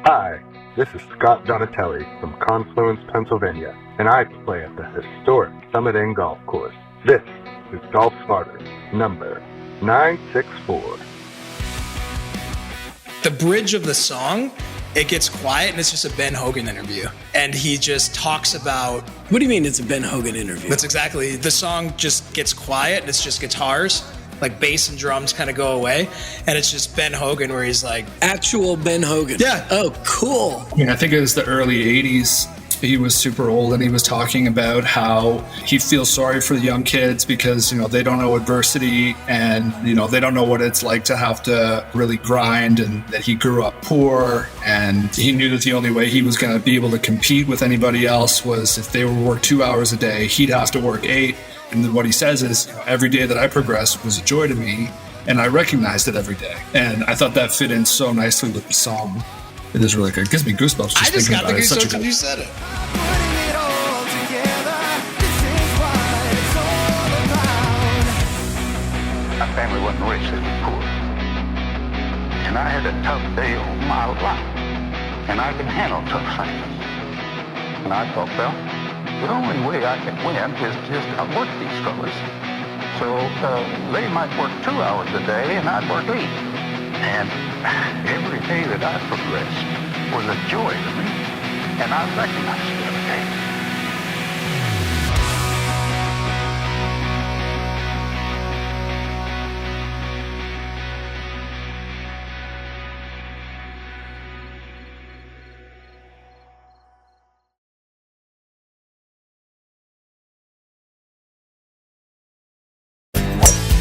Hi, this is Scott Donatelli from Confluence, Pennsylvania, and I play at the historic Summit Inn Golf Course. This is Golf Smarter, number 964. The bridge of the song, it gets quiet and it's just a Ben Hogan interview. And he just talks about... What do you mean it's a Ben Hogan interview? That's exactly, the song just gets quiet and it's just guitars, like bass and drums kind of go away. And it's just Ben Hogan where he's like... Actual Ben Hogan. Yeah. Oh, cool. I think it was the early 80s. He was super old and he was talking about how he feels sorry for the young kids because, they don't know adversity and, they don't know what it's like to have to really grind, and that he grew up poor, and he knew that the only way he was going to be able to compete with anybody else was if they would work 2 hours a day, he'd have to work 8. And then what he says is, every day that I progressed was a joy to me, and I recognized it every day. And I thought that fit in so nicely with the song. It is really good. It gives me goosebumps I just thinking got about the it. It's such a goosebumps when you said it. My family wasn't rich, they were poor. And I had a tough day of my life. And I can handle tough things. And I thought, well, the only way I can win is just to work these fellas. So they might work 2 hours a day and I'd work 8. And every day that I progressed was a joy to me. And I recognized it every day.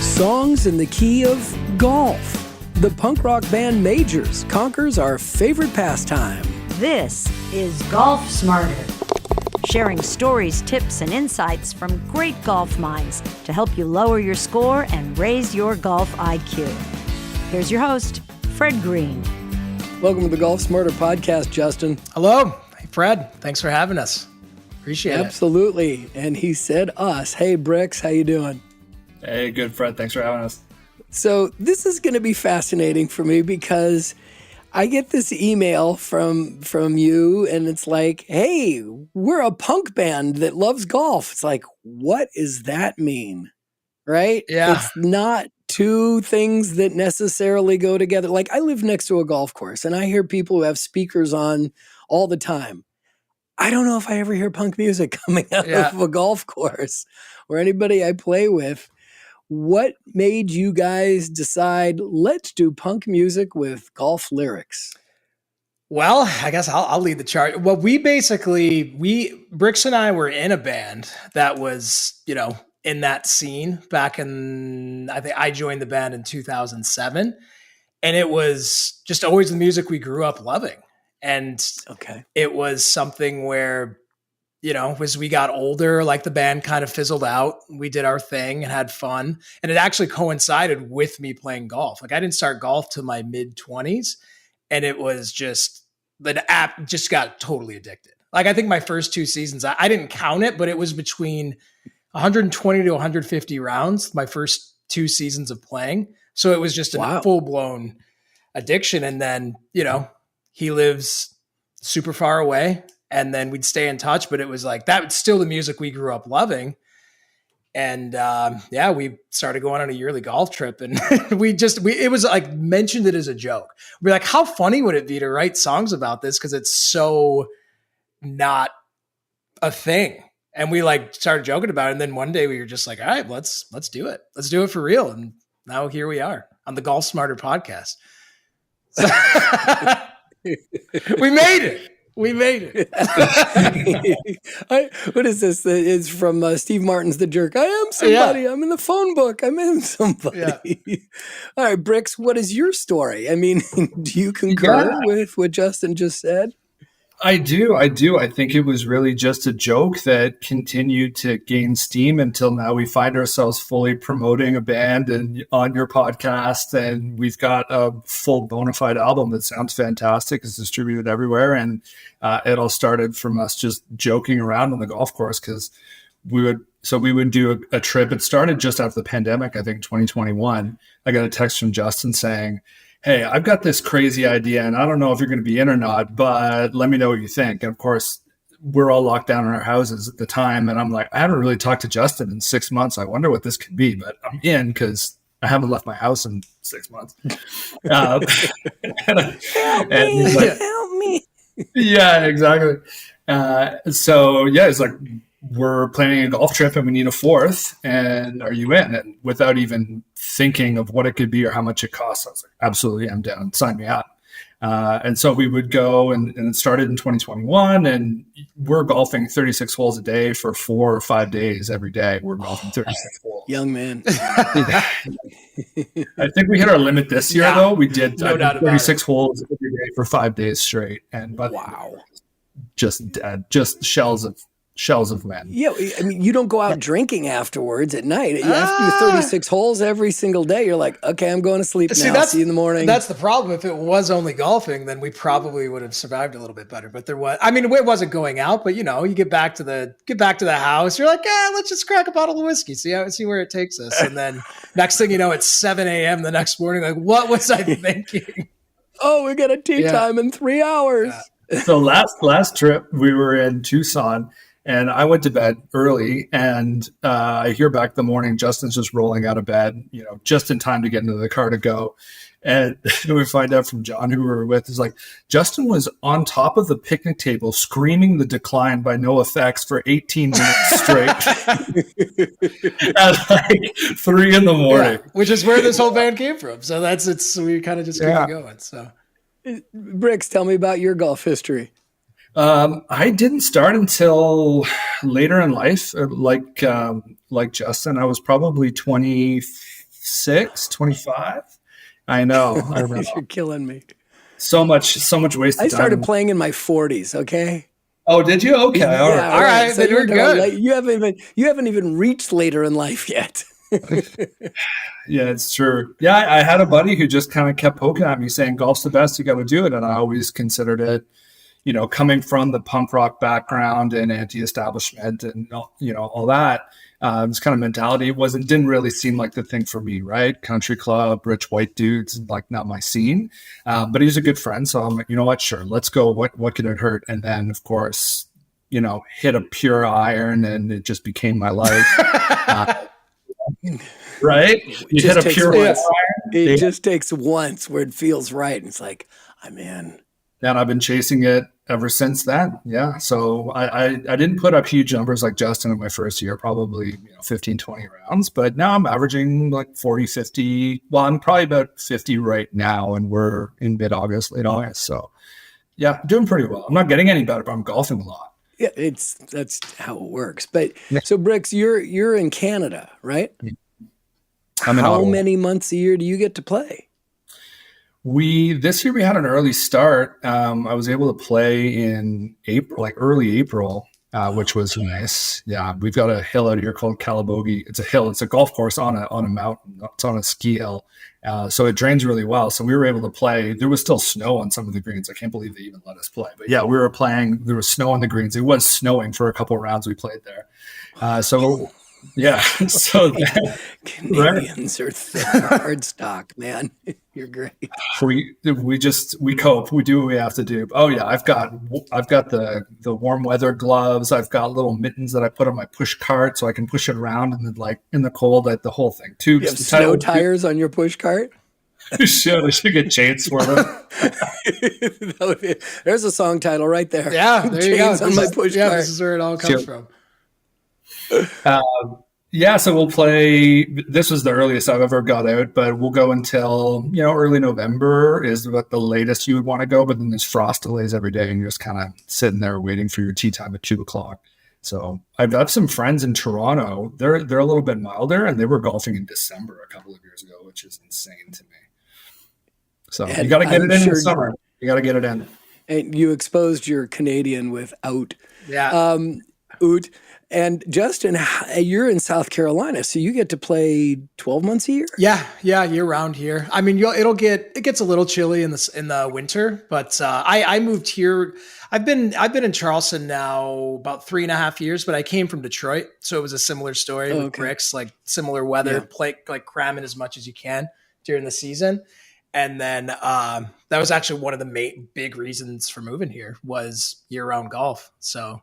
Songs in the key of golf. The punk rock band Majors conquers our favorite pastime. This is Golf Smarter, sharing stories, tips, and insights from great golf minds to help you lower your score and raise your golf IQ. Here's your host, Fred Green. Welcome to the Golf Smarter podcast, Justin. Hello. Hey, Fred. Thanks for having us. Appreciate it. Absolutely. And he said us. Hey, Bricks, how you doing? Hey, good, Fred. Thanks for having us. So this is going to be fascinating for me because I get this email from you and it's like, hey, we're a punk band that loves golf. It's like, what does that mean? Right? Yeah. It's not two things that necessarily go together. Like, I live next to a golf course and I hear people who have speakers on all the time. I don't know if I ever hear punk music coming out of a golf course or anybody I play with. What made you guys decide, let's do punk music with golf lyrics? Well, I guess I'll lead the charge. Well, Bricks and I were in a band that was, in that scene back in, I think I joined the band in 2007. And it was just always the music we grew up loving. And It was something where, as we got older, like the band kind of fizzled out. We did our thing and had fun. And it actually coincided with me playing golf. Like, I didn't start golf till my mid-20s. And it was just, the app just got totally addicted. Like, I think my first 2 seasons, I didn't count it, but it was between 120 to 150 rounds, my first 2 seasons of playing. So it was just a full-blown addiction. And then, he lives super far away. And then we'd stay in touch, but it was like, that was still the music we grew up loving. And we started going on a yearly golf trip, and it was like, mentioned it as a joke. We're like, how funny would it be to write songs about this? Cause it's so not a thing. And we started joking about it. And then one day we were just like, all right, let's do it. Let's do it for real. And now here we are on the Golf Smarter podcast. So we made it. We made it. What is this? It's from Steve Martin's The Jerk. I am somebody. Yeah. I'm in the phone book. I'm in somebody. Yeah. All right, Bricks, what is your story? I mean, do you concur with what Justin just said? I do. I think it was really just a joke that continued to gain steam until now. We find ourselves fully promoting a band and on your podcast, and we've got a full bona fide album that sounds fantastic. It's distributed everywhere, and it all started from us just joking around on the golf course because we would do a trip. It started just after the pandemic, I think 2021. I got a text from Justin saying, hey, I've got this crazy idea and I don't know if you're going to be in or not, but let me know what you think. And of course, we're all locked down in our houses at the time. And I'm like, I haven't really talked to Justin in 6 months. I wonder what this could be, but I'm in because I haven't left my house in 6 months. Help me. Yeah, exactly. So yeah, it's like, we're planning a golf trip and we need a fourth, and are you in? And without even thinking of what it could be or how much it costs, I was like, absolutely, I'm down. Sign me up. And so we would go, and it started in 2021, and we're golfing 36 holes a day for 4 or 5 days every day. We're golfing 36 holes. Young man. I think we hit our limit this year, though. We did 36 holes every day for 5 days straight. And wow, just dead, just shells of men. Yeah, I mean, you don't go out drinking afterwards at night. You have to do 36 holes every single day. You're like, okay, I'm going to sleep now. See you in the morning. That's the problem. If it was only golfing, then we probably would have survived a little bit better. But there was, I mean, it wasn't going out, but you know, you get back to the house. You're like, let's just crack a bottle of whiskey, see where it takes us. And then next thing you know, it's 7 a.m. the next morning. Like, what was I thinking? Oh, we got a tea time in 3 hours. Yeah. So last trip we were in Tucson. And I went to bed early, and I hear back the morning, Justin's just rolling out of bed, you know, just in time to get into the car to go. And we find out from John, who we were with, is like, Justin was on top of the picnic table screaming The Decline by No Effects for 18 minutes straight at like 3 a.m, which is where this whole band came from. So we kind of just keep it going. So, Bricks, tell me about your golf history. I didn't start until later in life, like Justin. I was probably 26, 25. I know. You're killing me. So much wasted time. I started playing in my 40s. Okay. Oh, did you? Okay. Yeah, all right. So you're good. You haven't even reached later in life yet. Yeah, it's true. Yeah, I had a buddy who just kind of kept poking at me saying, golf's the best, you got to do it. And I always considered it, you know, coming from the punk rock background and anti-establishment and, you know, all that, this kind of mentality didn't really seem like the thing for me, right? Country club, rich white dudes, like not my scene. But he's a good friend. So I'm like, you know what? Sure. Let's go. What could it hurt? And then of course, you know, hit a pure iron and it just became my life. Right? You hit a pure iron. It just takes once where it feels right. And it's like, I'm in. And I've been chasing it ever since then. Yeah. So I didn't put up huge numbers like Justin in my first year, probably 15, 20 rounds, but now I'm averaging like 40, 50. Well, I'm probably about 50 right now, and we're in mid-August, late August. So yeah, doing pretty well. I'm not getting any better, but I'm golfing a lot. Yeah, that's how it works. But so Bricks, you're in Canada, right? How many months a year do you get to play? This year we had an early start. I was able to play in April, like early April, which was nice. Yeah, we've got a hill out here called Calabogie. It's a hill. It's a golf course on a mountain. It's on a ski hill, so it drains really well. So we were able to play. There was still snow on some of the greens. I can't believe they even let us play. But yeah, we were playing. There was snow on the greens. It was snowing for a couple of rounds we played there. Yeah, so Canadians are hard stock, man. You're great. We cope. We do what we have to do. Oh yeah, I've got the warm weather gloves. I've got little mittens that I put on my push cart so I can push it around and then like in the cold, the whole thing. Tubes. You have snow tires on your push cart? I should get chains for them. There's a song title right there. Yeah, there you go. On my push cart. This is where it all comes from. Yeah, so we'll play. This was the earliest I've ever got out, but we'll go until early November is what the latest you would want to go. But then there's frost delays every day, and you're just kind of sitting there waiting for your tee time at 2:00. So I've got some friends in Toronto. They're a little bit milder, and they were golfing in December a couple of years ago, which is insane to me. So you got to get it in the summer. You got to get it in. And you exposed your Canadian with out. Yeah. Oot. And Justin, you're in South Carolina, so you get to play 12 months a year? Yeah, year round here. I mean, it gets a little chilly in the winter, but I moved here. I've been in Charleston now about 3.5 years, but I came from Detroit, so it was a similar story with Bricks, like similar weather, play like cramming as much as you can during the season. And then that was actually one of the big reasons for moving here was year-round golf. So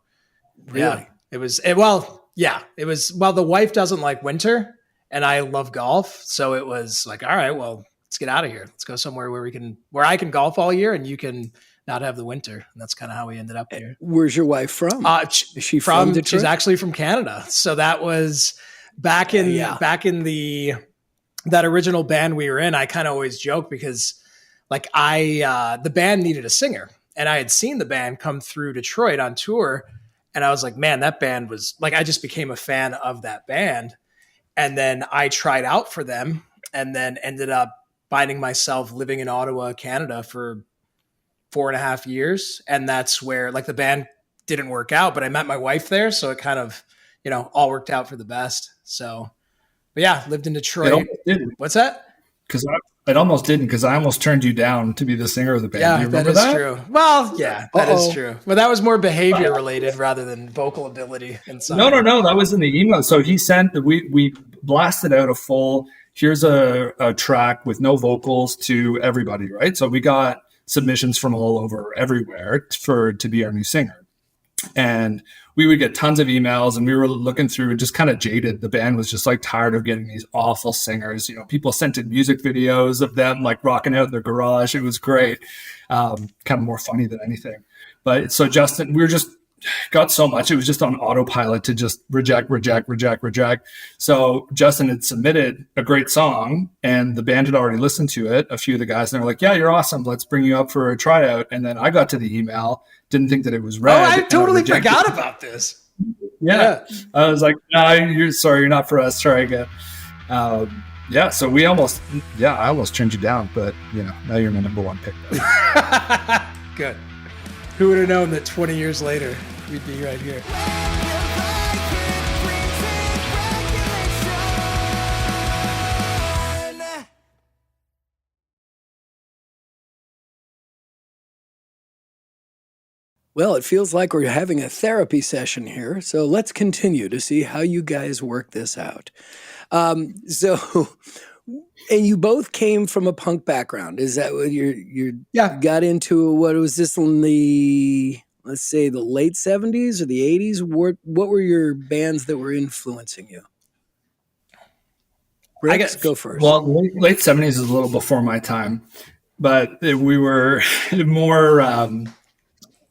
Really? it was the wife doesn't like winter and I love golf. So it was like, all right, well, let's get out of here. Let's go somewhere where I can golf all year and you can not have the winter. And that's kind of how we ended up here. Where's your wife from? Is she from Detroit? She's actually from Canada. So that was back in that original band we were in. I kind of always joke because like the band needed a singer and I had seen the band come through Detroit on tour. And I was like, man, that band was like, I just became a fan of that band. And then I tried out for them and then ended up finding myself living in Ottawa, Canada for 4.5 years. And that's where like the band didn't work out, but I met my wife there. So it kind of, all worked out for the best. So, but yeah, lived in Detroit. What's that? Because it almost didn't, because I almost turned you down to be the singer of the band. Yeah, do you remember that is that? true. Well, yeah, that is true. But that was more behavior related rather than vocal ability. No. That was in the email. So he sent, we blasted out a full, here's a track with no vocals to everybody, right? So we got submissions from all over everywhere to be our new singer. And we would get tons of emails and we were looking through and just kind of jaded. The band was just like tired of getting these awful singers. People sent in music videos of them like rocking out in their garage. It was great. Kind of more funny than anything. But so Justin, we were just got so much. It was just on autopilot to just reject. So Justin had submitted a great song and the band had already listened to it. A few of the guys, and they were like, yeah, you're awesome. Let's bring you up for a tryout. And then I got to the email, didn't think that it was read. Oh, I totally forgot about this. Yeah. I was like, no, you're not for us. Try again. So I almost turned you down, but now you're my number one pick. Good. Who would have known that 20 years later we'd be right here? Well, it feels like we're having a therapy session here, so let's continue to see how you guys work this out. And you both came from a punk background. Is that what you got into? What was this in the, let's say, the late 70s or the 80s? What were your bands that were influencing you? Rex, go first. Well, late 70s is a little before my time, but we were more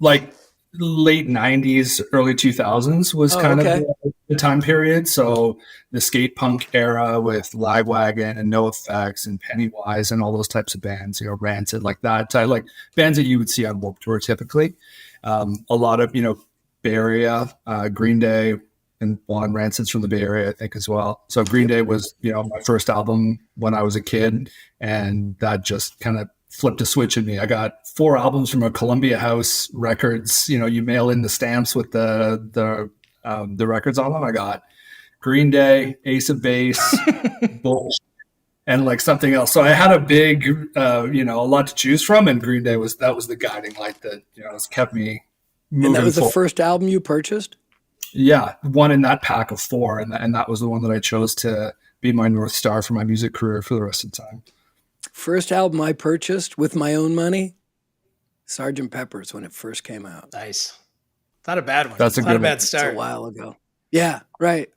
like late 90s, early 2000s was kind of the time period. So the skate punk era with Lagwagon and No Effects and Pennywise and all those types of bands, Rancid, like that. Like bands that you would see on Warped Tour typically. A lot of, Bay Area, Green Day, and Rancid's from the Bay Area, I think, as well. So Green Day was, my first album when I was a kid, and that just kind of flipped a switch in me. I got 4 albums from a Columbia House Records. You mail in the stamps with the records on them. I got Green Day, Ace of Base, Bush, and like something else. So I had a big, a lot to choose from, and Green Day was the guiding light that has kept me moving. And that was forward. The first album you purchased? Yeah, one in that pack of 4, and that was the one that I chose to be my North Star for my music career for the rest of the time. First album I purchased with my own money, Sgt. Pepper's, when it first came out. Nice. Not a bad one. That's not a bad start. It's a while ago. Yeah, right.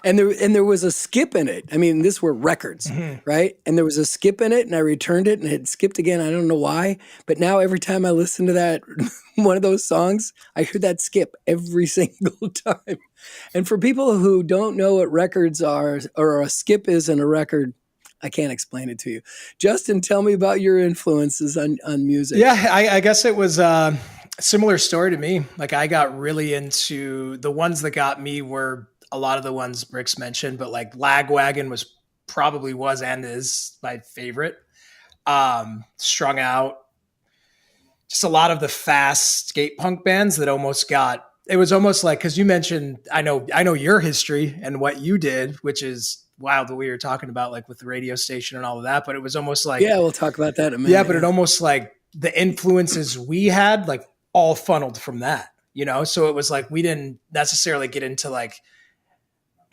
And there was a skip in it. I mean, these were records, right? And there was a skip in it, and I returned it, and it skipped again. I don't know why, but now every time I listen to that one of those songs, I hear that skip every single time. And for people who don't know what records are or a skip is in a record, I can't explain it to you. Justin, tell me about your influences on music. Yeah, I guess it was a similar story to me. Like I got really into the ones that got me were a lot of the ones Rick's mentioned, but like Lagwagon was and is my favorite. Strung Out, just a lot of the fast skate punk bands that it was almost like, cause you mentioned, I know your history and what you did, which is wild that we were talking about like with the radio station and all of that, but it was almost like, yeah, we'll talk about that in a minute. Yeah, but it almost like the influences we had like all funneled from that, so it was like, we didn't necessarily get into like,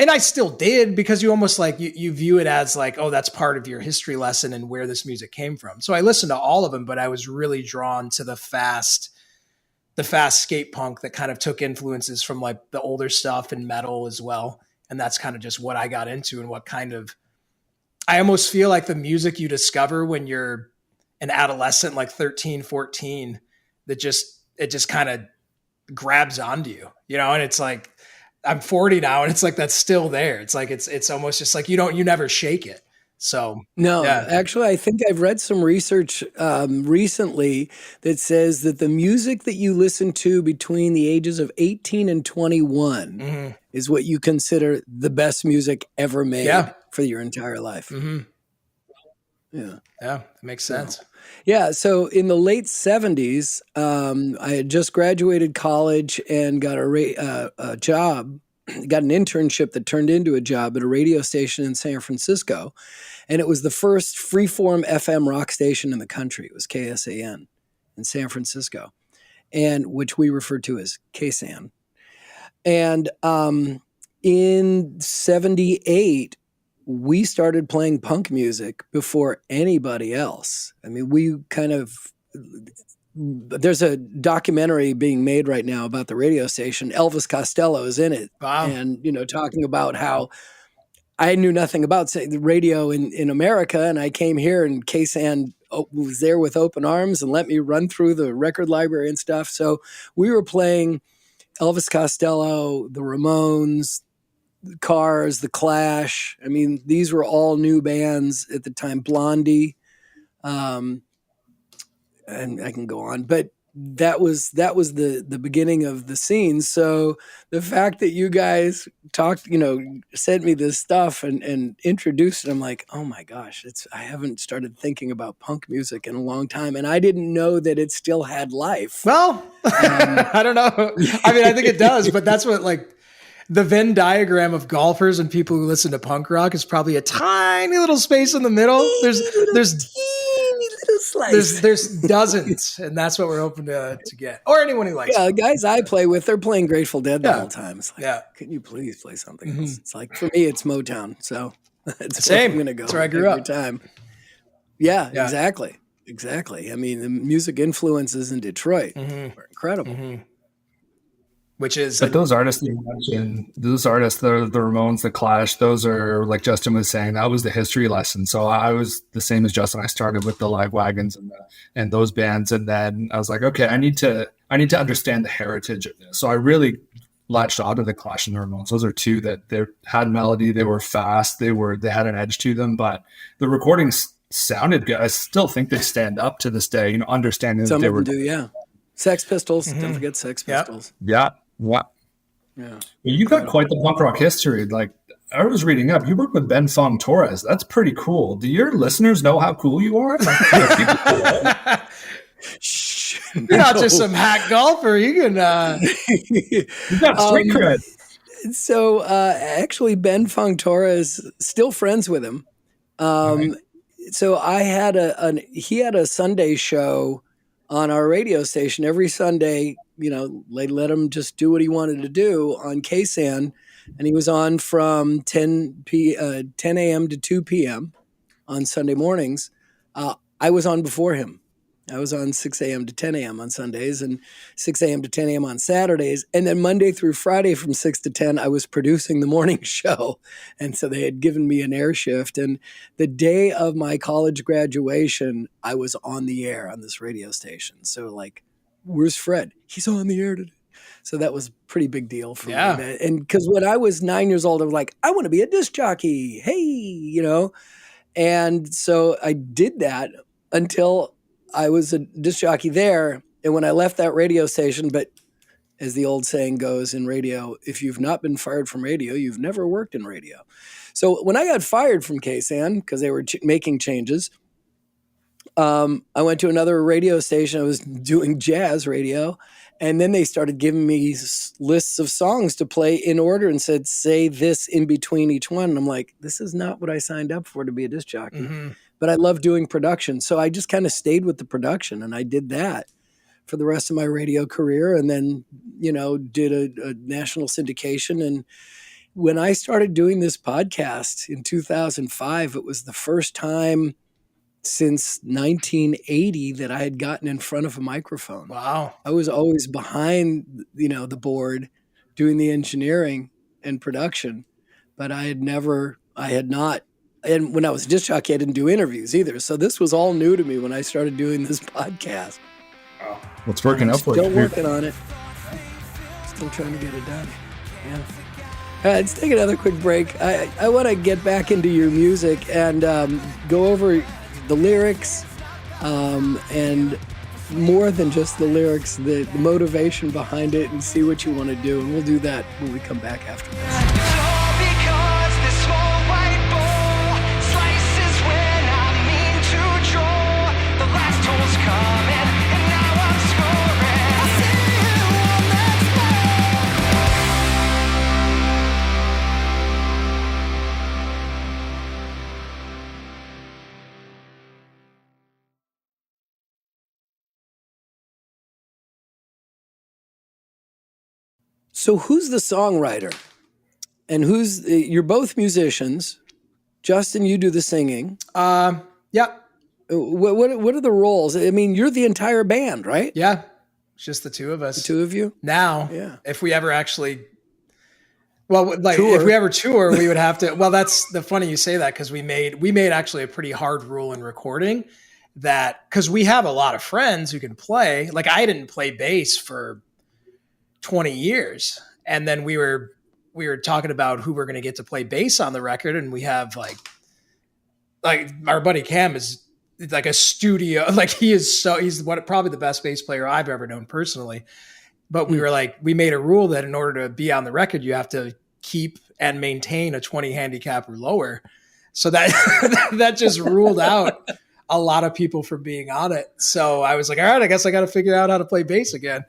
And I still did, because you almost like you view it as like, oh, that's part of your history lesson and where this music came from. So I listened to all of them, but I was really drawn to the fast skate punk that kind of took influences from like the older stuff and metal as well. And that's kind of just what I got into, and what kind of, I almost feel like the music you discover when you're an adolescent, like 13, 14, it just kind of grabs onto you, and it's like, I'm 40 now, and it's like, that's still there. It's like, it's almost just like, you never shake it. So no, yeah. Actually, I think I've read some research recently that says that the music that you listen to between the ages of 18 and 21 is what you consider the best music ever made for your entire life. Yeah, that makes sense. Yeah, so in the late 70s, I had just graduated college and got a job, got an internship that turned into a job at a radio station in San Francisco. And it was the first freeform FM rock station in the country. It was KSAN in San Francisco, and which we refer to as KSAN. And in 78, we started playing punk music before anybody else. I mean, there's a documentary being made right now about the radio station. Elvis Costello is in it. Wow. And, talking about how I knew nothing about the radio in America, and I came here, and KSAN was there with open arms and let me run through the record library and stuff. So we were playing Elvis Costello, the Ramones, the Cars, the Clash. I mean, these were all new bands at the time. Blondie, and I can go on, but that was the beginning of the scene. So the fact that you guys talked, sent me this stuff and introduced it, I'm like, oh my gosh, I haven't started thinking about punk music in a long time, and I didn't know that it still had life. Well, I don't know. I mean, I think it does, but that's what, like, the Venn diagram of golfers and people who listen to punk rock is probably a tiny little space in the middle. There's dozens, and that's what we're hoping to get, or anyone who likes. Yeah, the guys I play with, they're playing Grateful Dead the whole time. It's like, yeah, can you please play something else? It's like, for me, it's Motown, so that's same. where I'm going to go. That's where I grew every up. Time. Yeah, exactly. I mean, the music influences in Detroit are incredible. Which is, but those artists you mentioned, the Ramones, the Clash, those are, like Justin was saying, that was the history lesson. So I was the same as Justin. I started with the Live Wagons and those bands, and then I was like, okay, I need to understand the heritage of this. So I really latched onto the Clash and the Ramones. Those are two that they had melody, they were fast, they had an edge to them, but the recordings sounded good. I still think they stand up to this day. Understanding some that they of were them do, yeah. Sex Pistols, don't forget Sex Pistols. Yeah. Wow. Yeah. You got quite the punk rock history. Like, I was reading up, you work with Ben Fong Torres. That's pretty cool. Do your listeners know how cool you are? Like, you're not just some hack golfer. You can. You got street cred. So actually, Ben Fong Torres, still friends with him. Right. So I had he had a Sunday show on our radio station every Sunday. They let him just do what he wanted to do on KSAN, and he was on from 10 a.m. to 2 p.m. on Sunday mornings. I was on before him. I was on 6 a.m. to 10 a.m. on Sundays and 6 a.m. to 10 a.m. on Saturdays. And then Monday through Friday from 6 to 10, I was producing the morning show. And so they had given me an air shift. And the day of my college graduation, I was on the air on this radio station. So like, where's Fred? He's on the air today. So that was a pretty big deal for me. And because when I was 9 years old, I was like, I want to be a disc jockey. Hey, And so I did that until I was a disc jockey there. And when I left that radio station, but as the old saying goes in radio, if you've not been fired from radio, you've never worked in radio. So when I got fired from KSAN, because they were making changes, I went to another radio station. I was doing jazz radio. And then they started giving me lists of songs to play in order and said, say this in between each one. And I'm like, this is not what I signed up for, to be a disc jockey. But I love doing production. So I just kind of stayed with the production, and I did that for the rest of my radio career. And then, did a national syndication. And when I started doing this podcast in 2005, it was the first time since 1980 that I had gotten in front of a microphone. Wow. I was always behind, the board doing the engineering and production, but I had not. And when I was a disc jockey, I didn't do interviews either. So this was all new to me when I started doing this podcast. What's working out for you? Still working on it. Still trying to get it done. Yeah. Let's take another quick break. I want to get back into your music and go over the lyrics and more than just the lyrics, the motivation behind it, and see what you want to do. And we'll do that when we come back after this. So who's the songwriter? And you're both musicians. Justin, you do the singing. Yeah. What are the roles? I mean, you're the entire band, right? Yeah. It's just the two of us. The two of you? Now, yeah. If we ever actually, if we ever tour, we would have to, that's the funny you say that, because we made actually a pretty hard rule in recording that, because we have a lot of friends who can play. Like, I didn't play bass for 20 years. And then we were talking about who we're going to get to play bass on the record. And we have like our buddy Cam is like a studio, like he's probably the best bass player I've ever known personally. But we were like, we made a rule that in order to be on the record, you have to keep and maintain a 20 handicap or lower. So that, that just ruled out a lot of people from being on it. So I was like, all right, I guess I got to figure out how to play bass again.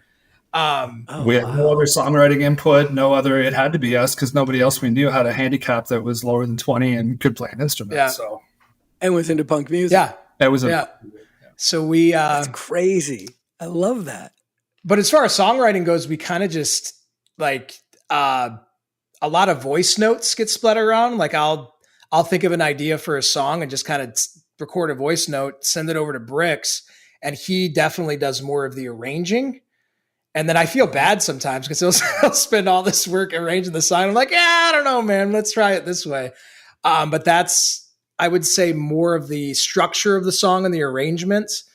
We had no other songwriting input, it had to be us, because nobody else we knew had a handicap that was lower than 20 and could play an instrument. Yeah. So, and was into punk music. Yeah. That was So we, that's crazy. I love that. But as far as songwriting goes, we kind of just like, a lot of voice notes get split around. Like I'll think of an idea for a song and just kind of record a voice note, send it over to Bricks. And he definitely does more of the arranging. And then I feel bad sometimes because he'll spend all this work arranging the song. I'm like, I don't know, man. Let's try it this way. But that's, I would say, more of the structure of the song and the arrangements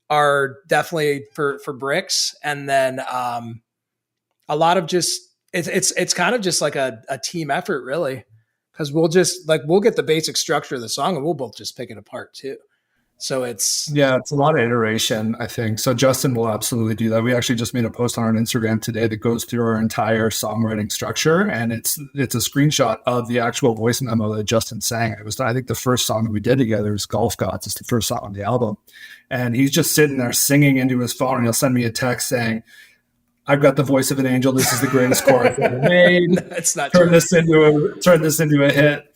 are definitely for Bricks. And then a lot of just it's kind of just like a team effort, really, because we'll get the basic structure of the song and we'll both just pick it apart too. So it's a lot of iteration, I think. So Justin will absolutely do that. We actually just made a post on our Instagram today that goes through our entire songwriting structure, and it's a screenshot of the actual voice memo that Justin sang. It was, I think, the first song that we did together was Golf Gods. It's the first song on the album, and he's just sitting there singing into his phone, and he'll send me a text saying, I've got the voice of an angel. This is the greatest chorus ever made. It's not turn this into a hit.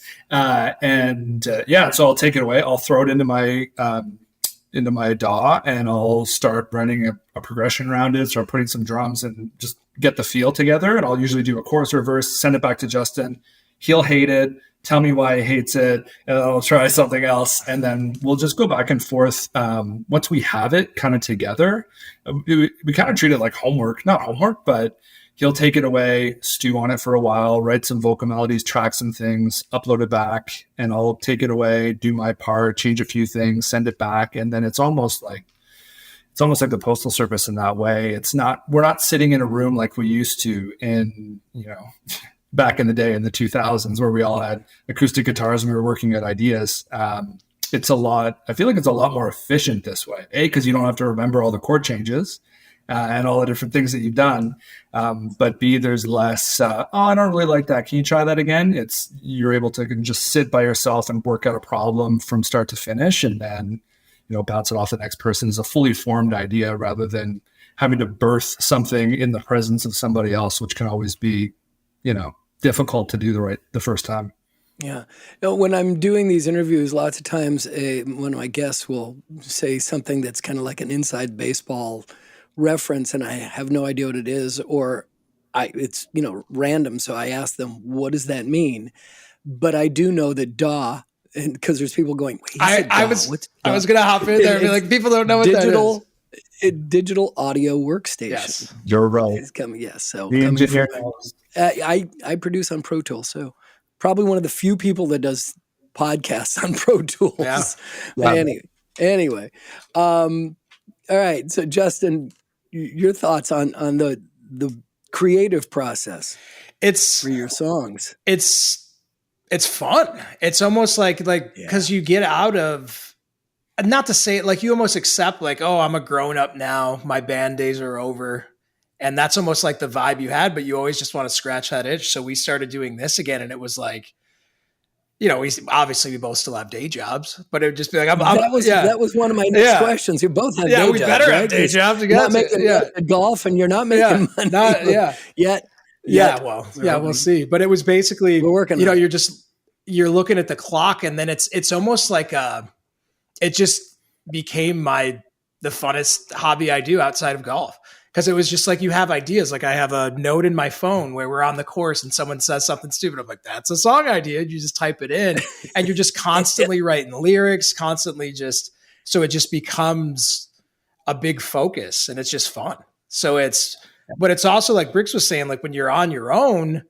So I'll take it away. I'll throw it into my DAW, and I'll start running a progression around it, start putting some drums and just get the feel together. And I'll usually do a chorus reverse, send it back to Justin. He'll hate it, tell me why he hates it, and then I'll try something else. And then we'll just go back and forth. Once we have it kind of together, we kind of treat it like homework, not homework, but he'll take it away, stew on it for a while, write some vocal melodies, track some things, upload it back, and I'll take it away, do my part, change a few things, send it back. And then it's almost like the Postal Service in that way. We're not sitting in a room like we used to in, back in the day in the 2000s, where we all had acoustic guitars and we were working at ideas. I feel like it's a lot more efficient this way. A, because you don't have to remember all the chord changes and all the different things that you've done. But B, there's less, I don't really like that. Can you try that again? You're able to just sit by yourself and work out a problem from start to finish, and then, bounce it off the next person as a fully formed idea, rather than having to birth something in the presence of somebody else, which can always be, difficult to do the first time. Yeah. When I'm doing these interviews, lots of times one of my guests will say something that's kind of like an inside baseball reference, and I have no idea what it is, or it's, random. So I ask them, what does that mean? But I do know that DAW, and because there's people going, wait, I was going to hop in there and be like, people don't know what that is. Digital audio workstation. Yes. You're right. It's coming. Yes. So The engineer knows. I produce on Pro Tools. So probably one of the few people that does podcasts on Pro Tools. Yeah. But anyway. All right. So Justin, your thoughts on the creative process for your songs. It's fun. It's almost like because you get out of, not to say it, like you almost accept like, oh, I'm a grown up now. My band days are over. And that's almost like the vibe you had, but you always just want to scratch that itch. So we started doing this again, and it was like, we both still have day jobs, but it would just be like, that was one of my next questions. You both have day jobs. Yeah, we better have day jobs. You're not making golf, and you're not making money. Yet. We'll see. But it was basically, we're working. You're looking at the clock, and then it's almost like it just became the funnest hobby I do outside of golf. Because it was just like you have ideas. Like I have a note in my phone where we're on the course and someone says something stupid. I'm like, that's a song idea. You just type it in, and you're just constantly writing lyrics, constantly so it just becomes a big focus, and it's just fun. But it's also like Bricks was saying, like when you're on your own,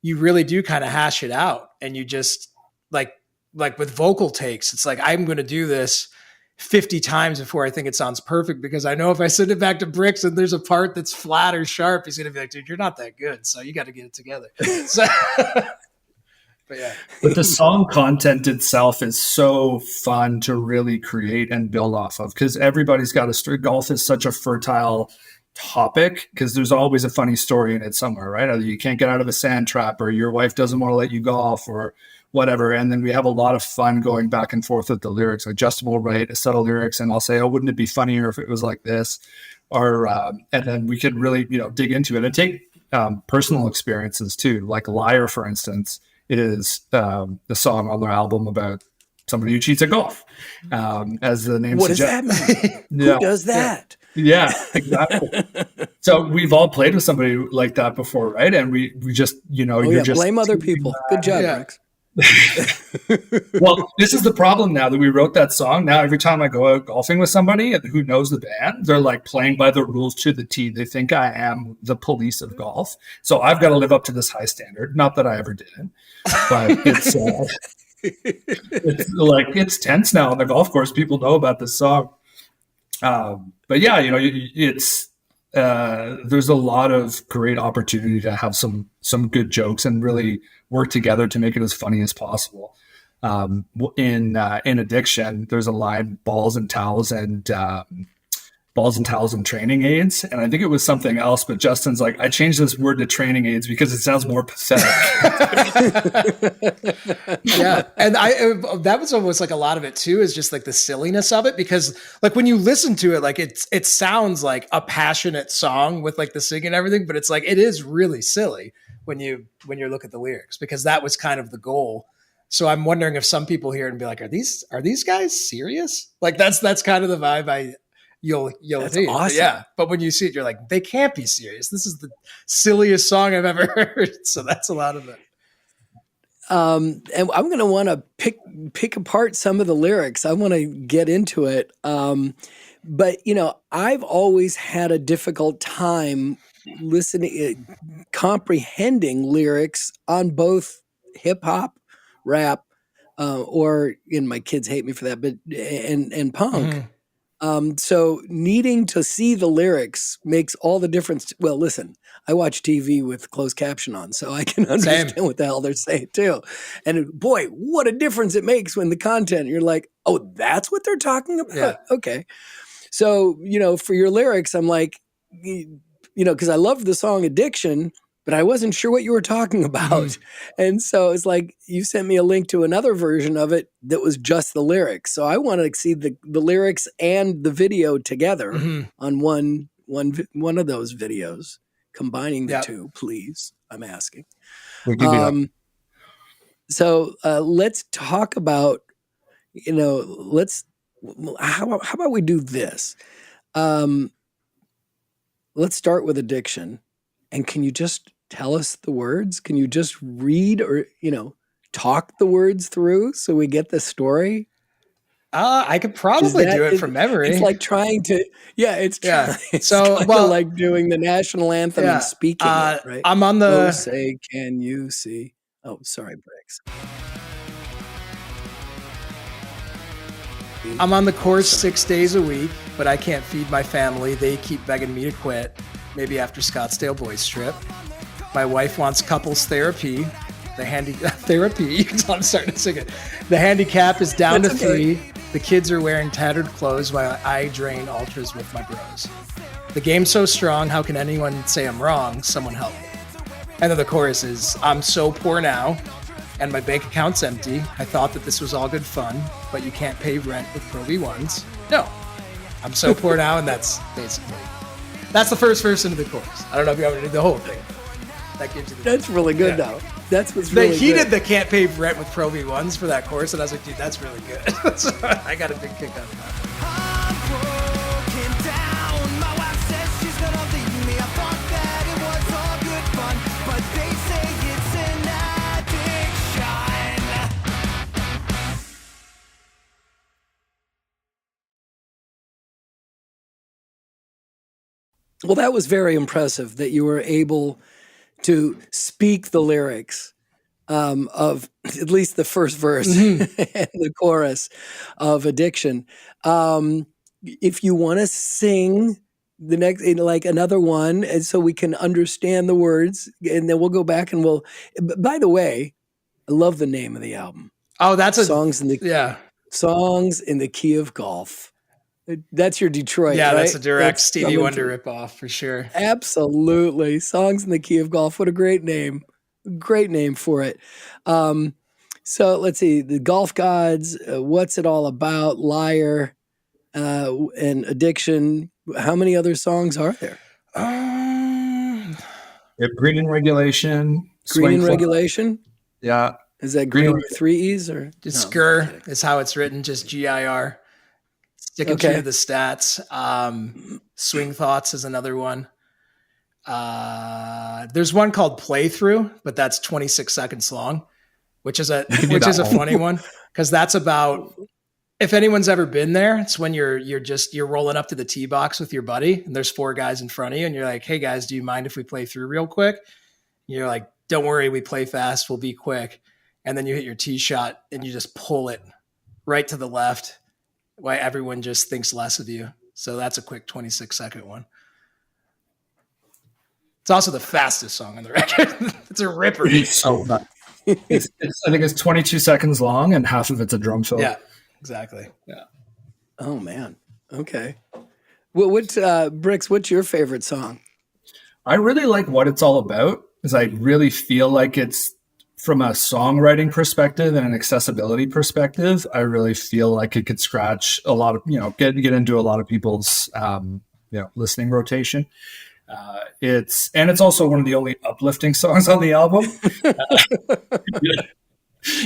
you really do kind of hash it out, and you just like with vocal takes, it's like, I'm going to do this 50 times before I think it sounds perfect, because I know if I send it back to Bricks and there's a part that's flat or sharp, he's going to be like, dude, you're not that good. So you got to get it together. But the song content itself is so fun to really create and build off of, because everybody's got a story. Golf is such a fertile topic because there's always a funny story in it somewhere, right? Either you can't get out of a sand trap, or your wife doesn't want to let you golf, or whatever. And then we have a lot of fun going back and forth with the lyrics. Like Justin will write a subtle lyrics, and I'll say, oh, wouldn't it be funnier if it was like this? Or and then we could really dig into it and take personal experiences too. Like Liar, for instance, it is the song on their album about somebody who cheats at golf. As the name suggests. What does that mean? Who does that? Yeah, exactly. So we've all played with somebody like that before, right? And we just, just blame other people. Good job, Rex. Well, this is the problem now that we wrote that song. Now, every time I go out golfing with somebody who knows the band, they're like playing by the rules to the T. They think I am the police of golf. So I've got to live up to this high standard. Not that I ever did, but it's tense now on the golf course. People know about this song. But yeah, it's there's a lot of great opportunity to have some good jokes and really work together to make it as funny as possible. In Addiction, there's a line, balls and towels and training aids. And I think it was something else, but Justin's like, I changed this word to training aids because it sounds more pathetic. Yeah. And that was almost like a lot of it too, is just like the silliness of it, because like when you listen to it, like it sounds like a passionate song with like the singing and everything, but it's like, it is really silly when you look at the lyrics, because that was kind of the goal. So I'm wondering if some people hear it and be like, are these guys serious? Like that's kind of the vibe you'll see. Awesome. Yeah. But when you see it, you're like, they can't be serious. This is the silliest song I've ever heard. So that's a lot of it. And I'm going to want to pick apart some of the lyrics. I want to get into it. But I've always had a difficult time comprehending lyrics on both hip hop, rap, or my kids hate me for that, but and punk. Mm-hmm. So needing to see the lyrics makes all the difference. Well, listen, I watch TV with closed caption on, so I can understand what the hell they're saying too. And boy, what a difference it makes when the content, you're like, oh, that's what they're talking about? Yeah. Okay. So, for your lyrics, I'm like, because I loved the song Addiction, but I wasn't sure what you were talking about. Mm-hmm. And so it's like, you sent me a link to another version of it that was just the lyrics. So I wanted to see the lyrics and the video together on one of those videos, combining the two, please. I'm asking. We'll give you that. So let's talk about, how about we do this? Let's start with Addiction. And can you just tell us the words? Can you just read or, talk the words through so we get the story? I could probably do it from memory. It's like trying to, it's So, kind of like doing the national anthem and speaking it, right? I'm on the... Oh, say, can you see? Oh, sorry, Briggs. I'm on the course 6 days a week, but I can't feed my family. They keep begging me to quit, maybe after Scottsdale Boys trip. My wife wants couples therapy. Therapy. I'm starting to sing it. The handicap is down to 3. The kids are wearing tattered clothes while I drain ultras with my bros. The game's so strong, how can anyone say I'm wrong? Someone help me. And then the chorus is, I'm so poor now, and my bank account's empty. I thought that this was all good fun, but you can't pay rent with Pro V1s. No, I'm so poor now, and that's the first verse into the chorus. I don't know if you want me to do the whole thing. That gives you That's really good, though. That's what's really He good. did the can't pay rent with Pro V1s for that chorus, and I was like, dude, that's really good. So I got a big kick out of that. Well, that was very impressive that you were able to speak the lyrics of at least the first verse and the chorus of Addiction. If you want to sing the next, like another one, and so we can understand the words, and then we'll go back and by the way, I love the name of the album. Oh, that's Songs in the Key of Golf. That's your Detroit, yeah, right? That's a direct Stevie Wonder ripoff for sure. Absolutely. Songs in the Key of Golf. What a great name. Great name for it. So let's see. The Golf Gods, What's It All About, Liar, and Addiction. How many other songs are there? Green in Regulation. Green in Regulation? Yeah. Is that green with 3 E's? Or just Gir is how it's written, just GIR. Sticking true to the stats. Swing Thoughts is another one. There's one called Playthrough, but that's 26 seconds long, which is a funny one because that's about, if anyone's ever been there, it's when you're rolling up to the tee box with your buddy and there's 4 guys in front of you and you're like, hey guys, do you mind if we play through real quick? And you're like, don't worry, we play fast, we'll be quick. And then you hit your tee shot and you just pull it right to the left. Why everyone just thinks less of you. So that's a quick 26-second one. It's also the fastest song on the record. It's a ripper. I think it's 22 seconds long and half of it's a drum fill. Yeah, exactly. Yeah. Oh man. Okay. Well, Bricks, what's your favorite song? I really like What It's All About, because I really feel like it's, from a songwriting perspective and an accessibility perspective, I really feel like it could scratch a lot of, get into a lot of people's, listening rotation. It's also one of the only uplifting songs on the album.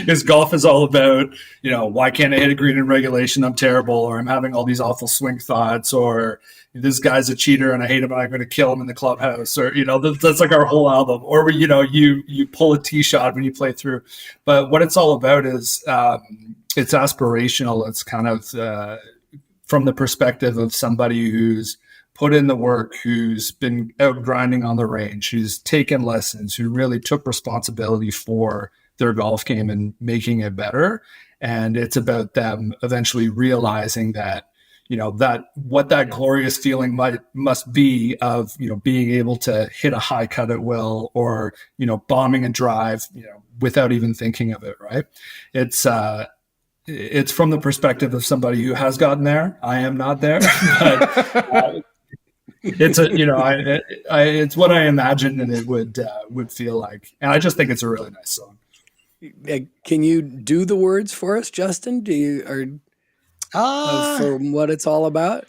His golf is all about, why can't I hit a green in regulation? I'm terrible, or I'm having all these awful swing thoughts, or this guy's a cheater and I hate him and I'm going to kill him in the clubhouse, or, that's like our whole album. Or, you pull a tee shot when you play through. But what it's all about is it's aspirational. It's kind of from the perspective of somebody who's put in the work, who's been out grinding on the range, who's taken lessons, who really took responsibility for their golf game and making it better. And it's about them eventually realizing that, that what that glorious feeling must be of, being able to hit a high cut at will, or, bombing a drive, without even thinking of it. Right. It's from the perspective of somebody who has gotten there. I am not there, but it's it's what I imagined and it would feel like. And I just think it's a really nice song. Can you do the words for us, Justin? Do you, or from What It's All About?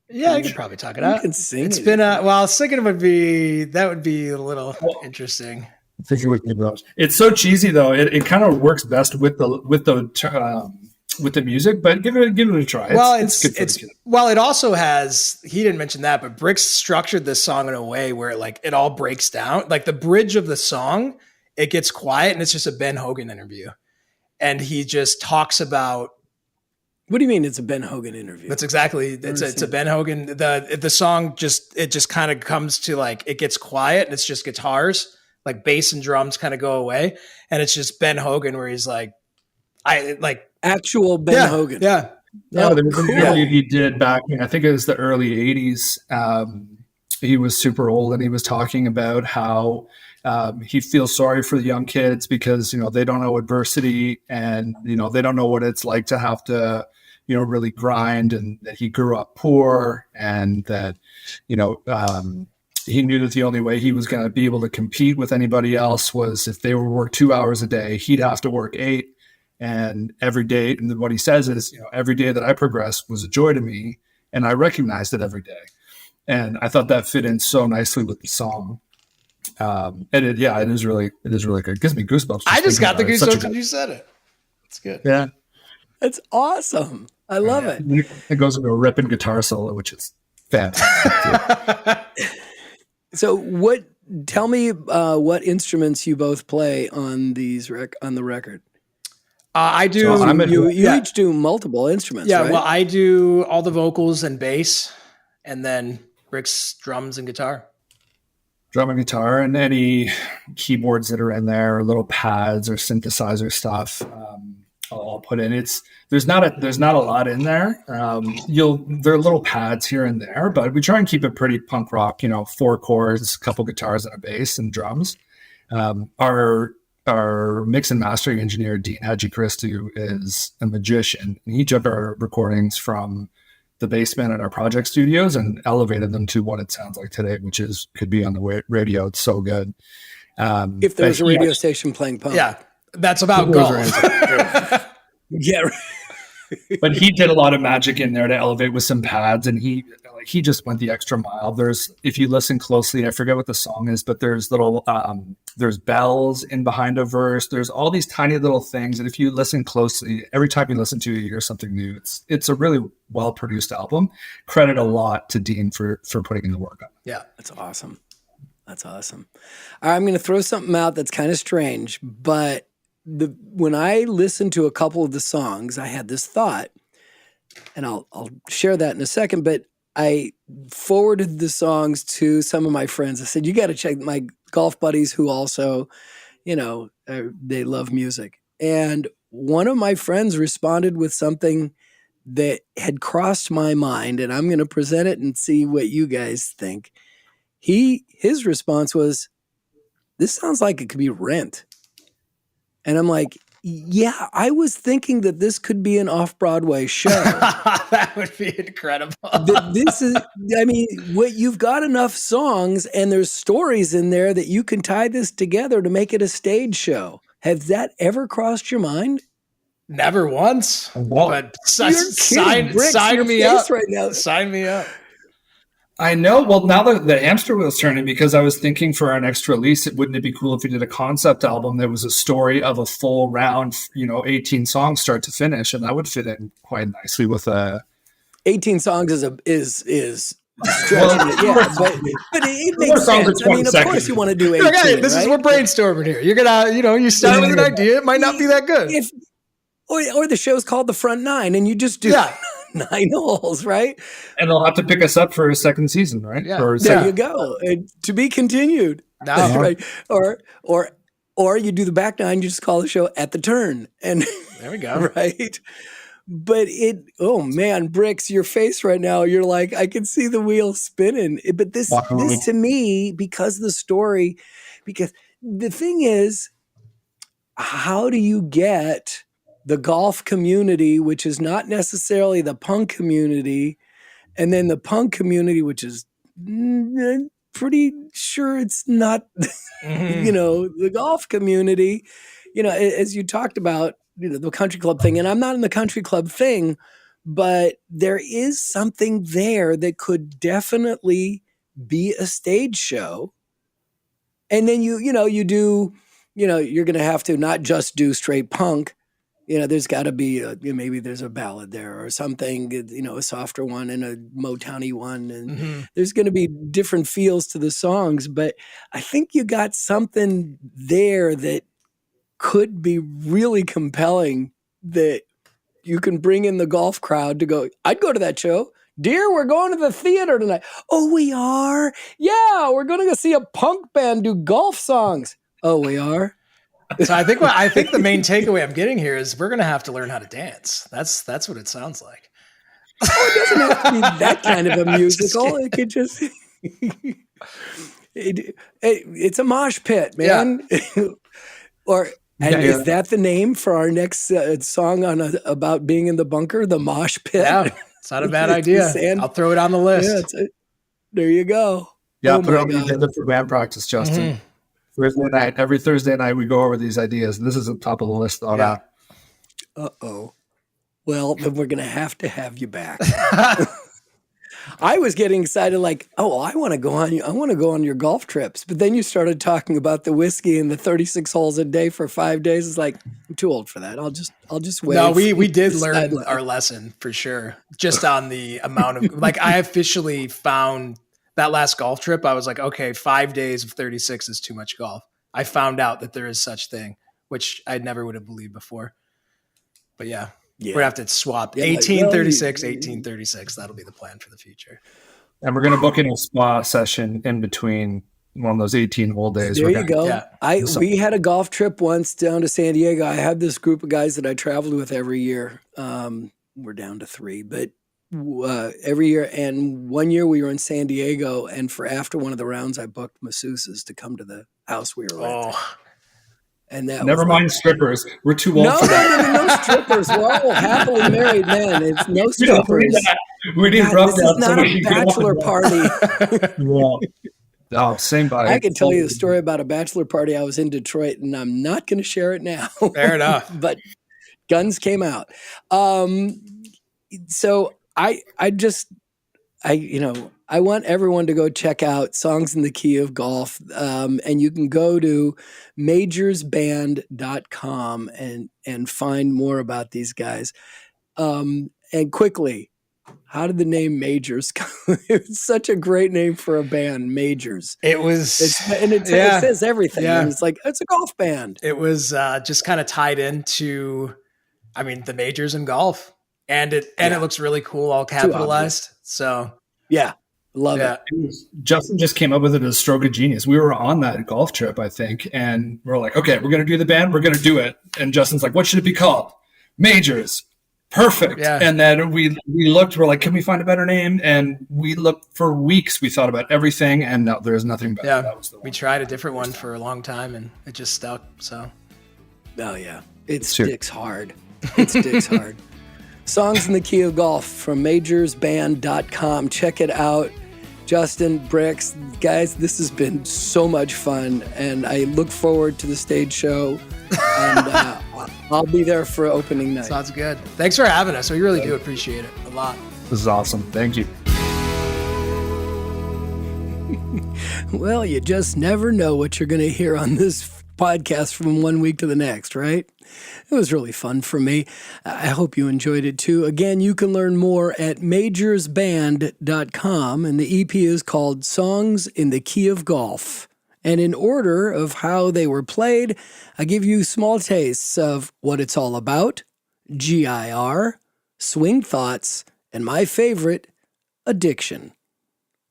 Yeah, I could probably talk it out. You can sing. It's been I was thinking would be a little interesting. It's so cheesy though. It kind of works best with the with the music, but give it a try. Well, it's good for the kids. it also has, he didn't mention that, but Bricks structured this song in a way where like it all breaks down. Like the bridge of the song, it gets quiet and it's just a Ben Hogan interview. And he just talks about. What do you mean it's a Ben Hogan interview? That's exactly, it's a Ben Hogan. The song just kind of comes to like, it gets quiet and it's just guitars, like bass and drums kind of go away. And it's just Ben Hogan where he's like, actual Ben Hogan. Yeah. No, there was an interview he did back in, I think it was the early 80s. He was super old and he was talking about how he feels sorry for the young kids because, they don't know adversity and, they don't know what it's like to have to, really grind, and that he grew up poor, and that, he knew that the only way he was going to be able to compete with anybody else was if they were work 2 hours a day, he'd have to work 8. And every day, and what he says is, every day that I progressed was a joy to me, and I recognized it every day. And I thought that fit in so nicely with the song. And it is really good. It gives me goosebumps. I just got the goosebumps when you said it. It's good. Yeah. It's awesome. I love it. It goes into a ripping guitar solo, which is fantastic. So tell me what instruments you both play on on the record. I do. So you each do multiple instruments, yeah, right? well, I do all the vocals and bass, and then Rick's drums and guitar. Drum and guitar, and any keyboards that are in there, little pads or synthesizer stuff. I'll put in. There's not a lot in there. There are little pads here and there, but we try and keep it pretty punk rock. 4 chords, a couple guitars and a bass and drums. Our mix and mastering engineer, Dean Hadji-Christou, is a magician. And he took our recordings from the basement at our project studios and elevated them to what it sounds like today, which could be on the radio. It's so good. If there's a radio station playing punk. Yeah, that's about golf. Yeah. But he did a lot of magic in there to elevate with some pads, and he just went the extra mile. If you listen closely, I forget what the song is, but there's little there's bells in behind a verse. There's all these tiny little things, and if you listen closely, every time you listen to it, you hear something new. It's a really well produced album. Credit a lot to Dean for putting in the work on. Yeah, that's awesome. That's awesome. All right, I'm going to throw something out that's kind of strange, but when I listened to a couple of the songs, I had this thought, and I'll share that in a second, but I forwarded the songs to some of my friends. I said, you got to check my golf buddies who also, they love music. And one of my friends responded with something that had crossed my mind, and I'm going to present it and see what you guys think. His response was, this sounds like it could be Rent. And I'm like, yeah, I was thinking that this could be an off-Broadway show. That would be incredible. You've got enough songs and there's stories in there that you can tie this together to make it a stage show. Has that ever crossed your mind? Never once. But sign me up right now. Sign me up. I know. Well, now that the hamster wheel's turning, because I was thinking for our next release, wouldn't it be cool if we did a concept album that was a story of a full round, 18 songs start to finish, and that would fit in quite nicely with 18 songs is stretching it, yeah, but it makes sense. I mean, of course you want to do 18. Okay, this is we're brainstorming here. You're gonna, you start with an idea, it might not be that good. Or the show's called The Front Nine, and you just do 9 holes, right? And they'll have to pick us up for a second season, right? Yeah. There you go. To be continued. Right. Or you do the back 9, you just call the show At the Turn. And there we go. Right. But oh man, Bricks, your face right now, you're like, I can see the wheel spinning. But this to me, because the thing is, how do you get the golf community, which is not necessarily the punk community, and then the punk community, which is pretty sure it's not, the golf community, as you talked about, the country club thing. And I'm not in the country club thing, but there is something there that could definitely be a stage show. And then you're going to have to not just do straight punk, there's got to be maybe there's a ballad there or something, a softer one and a Motowny one, and there's going to be different feels to the songs. But I think you got something there that could be really compelling that you can bring in the golf crowd to go, I'd go to that show. Dear, we're going to the theater tonight. Oh, we are? Yeah, we're going to go see a punk band do golf songs. Oh, we are? So I think the main takeaway I'm getting here is we're going to have to learn how to dance. That's what it sounds like. Oh, it doesn't have to be that kind of a musical. It could just... it's a mosh pit, man. Yeah. Is that the name for our next song about being in the bunker? The mosh pit. Yeah, it's not a bad idea. I'll throw it on the list. Yeah, there you go. Yeah, put it on the agenda for band practice, Justin. Thursday night, every Thursday night, we go over these ideas. This is the top of the list. Uh-oh. Well, then we're going to have you back. I was getting excited, like, I want to go on your golf trips. But then you started talking about the whiskey and the 36 holes a day for 5 days. It's like, I'm too old for that. I'll just wait. No, we did learn our lesson for sure. Just on the amount of, I officially found that last golf trip. I was like, okay, 5 days of 36 is too much golf. I found out that there is such thing, which I never would have believed before. But yeah. We're going to have to swap 1836, 1836. That'll be the plan for the future. And we're going to book in a spa session in between one of those 18-hole days. There you go. Yeah. We had a golf trip once down to San Diego. I had this group of guys that I traveled with every year. We're down to 3, but every year. And one year we were in San Diego, and for after one of the rounds, I booked masseuses to come to the house we were renting. And that never mind strippers. We're too old for that. No strippers. We're all happily married men. It's no strippers. We didn't rub this is not a bachelor party. Oh, same vibe. I can tell you the story about a bachelor party. I was in Detroit, and I'm not going to share it now. Fair enough. But guns came out. So I want everyone to go check out Songs in the Key of Golf. And you can go to majorsband.com and find more about these guys. And quickly, how did the name Majors come? It's such a great name for a band, Majors. It was. It says everything. Yeah. And it's like, it's a golf band. It was just kind of tied into, the majors in golf. And it looks really cool, all capitalized. So, yeah. Love it. Justin just came up with it as a stroke of genius. We were on that golf trip, I think, and we're like, okay, we're going to do the band. We're going to do it. And Justin's like, what should it be called? Majors. Perfect. Yeah. And then we looked, we're like, can we find a better name? And we looked for weeks. We thought about everything, and no, there's nothing better. Yeah. That was the one. We tried a different one for a long time, and it just stuck. So. Oh, yeah. It sticks hard. It sticks hard. Songs in the Key of Golf from majorsband.com. Check it out. Justin, Bricks, guys, this has been so much fun, and I look forward to the stage show, and I'll be there for opening night. Sounds good. Thanks for having us. We really do appreciate it a lot. This is awesome. Thank you. Well, you just never know what you're going to hear on this podcast from one week to the next, right? It was really fun for me. I hope you enjoyed it too. Again, you can learn more at majorsband.com, and the EP is called Songs in the Key of Golf. And in order of how they were played, I give you small tastes of What It's All About, GIR, Swing Thoughts, and my favorite, Addiction.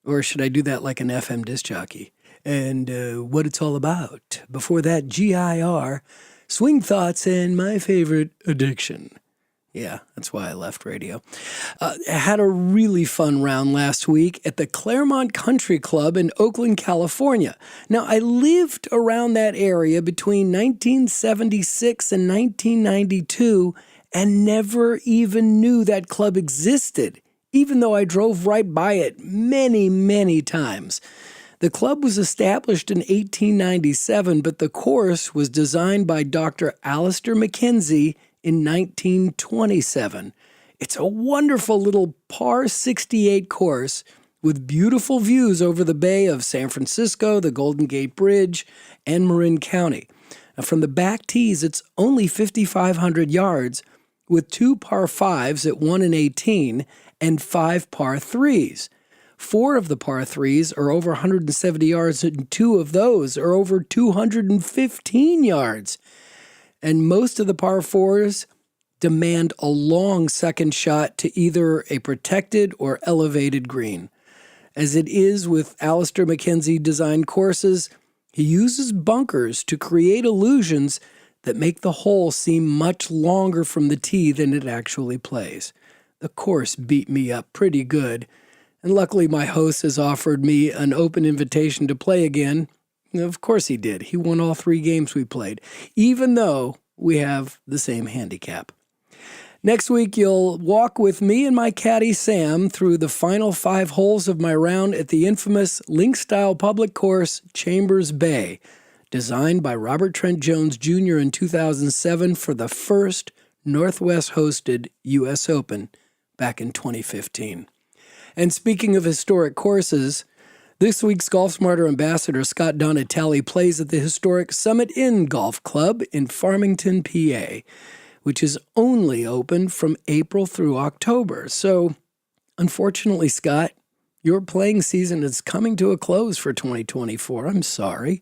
Or should I do that like an FM disc jockey? And What It's All About. Before that, GIR, Swing Thoughts, and my favorite, Addiction. Yeah, that's why I left radio. I had a really fun round last week at the Claremont Country Club in Oakland, California. Now, I lived around that area between 1976 and 1992 and never even knew that club existed, even though I drove right by it many, many times. The club was established in 1897, but the course was designed by Dr. Alistair Mackenzie in 1927. It's a wonderful little par 68 course with beautiful views over the bay of San Francisco, the Golden Gate Bridge, and Marin County. Now, from the back tees, it's only 5,500 yards with 2 par 5s at 1 and 18 and 5 par 3s. 4 of the par 3s are over 170 yards and 2 of those are over 215 yards. And most of the par 4s demand a long second shot to either a protected or elevated green. As it is with Alistair McKenzie designed courses, he uses bunkers to create illusions that make the hole seem much longer from the tee than it actually plays. The course beat me up pretty good, and luckily my host has offered me an open invitation to play again. Of course he did. He won all 3 games we played, even though we have the same handicap. Next week, you'll walk with me and my caddy Sam through the final 5 holes of my round at the infamous link-style public course Chambers Bay, designed by Robert Trent Jones Jr. in 2007 for the first Northwest-hosted U.S. Open back in 2015. And speaking of historic courses, this week's Golf Smarter ambassador Scott Donatelli plays at the historic Summit Inn Golf Club in Farmington, PA, which is only open from April through October. So, unfortunately, Scott, your playing season is coming to a close for 2024. I'm sorry,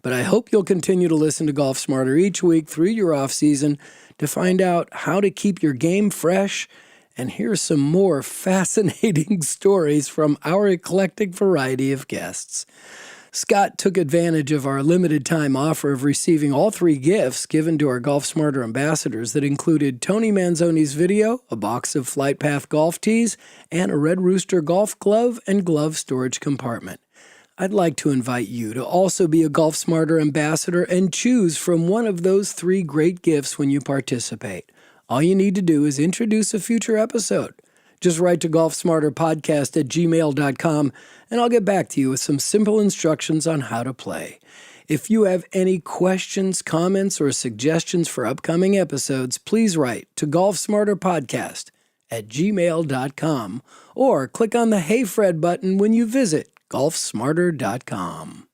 but I hope you'll continue to listen to Golf Smarter each week through your off season to find out how to keep your game fresh and hear some more fascinating stories from our eclectic variety of guests. Scott took advantage of our limited time offer of receiving all 3 gifts given to our Golf Smarter ambassadors that included Tony Manzoni's video, a box of Flight Path golf tees, and a Red Rooster golf glove and glove storage compartment. I'd like to invite you to also be a Golf Smarter ambassador and choose from one of those 3 great gifts when you participate. All you need to do is introduce a future episode. Just write to golfsmarterpodcast@gmail.com, and I'll get back to you with some simple instructions on how to play. If you have any questions, comments, or suggestions for upcoming episodes, please write to golfsmarterpodcast@gmail.com or click on the Hey Fred button when you visit golfsmarter.com.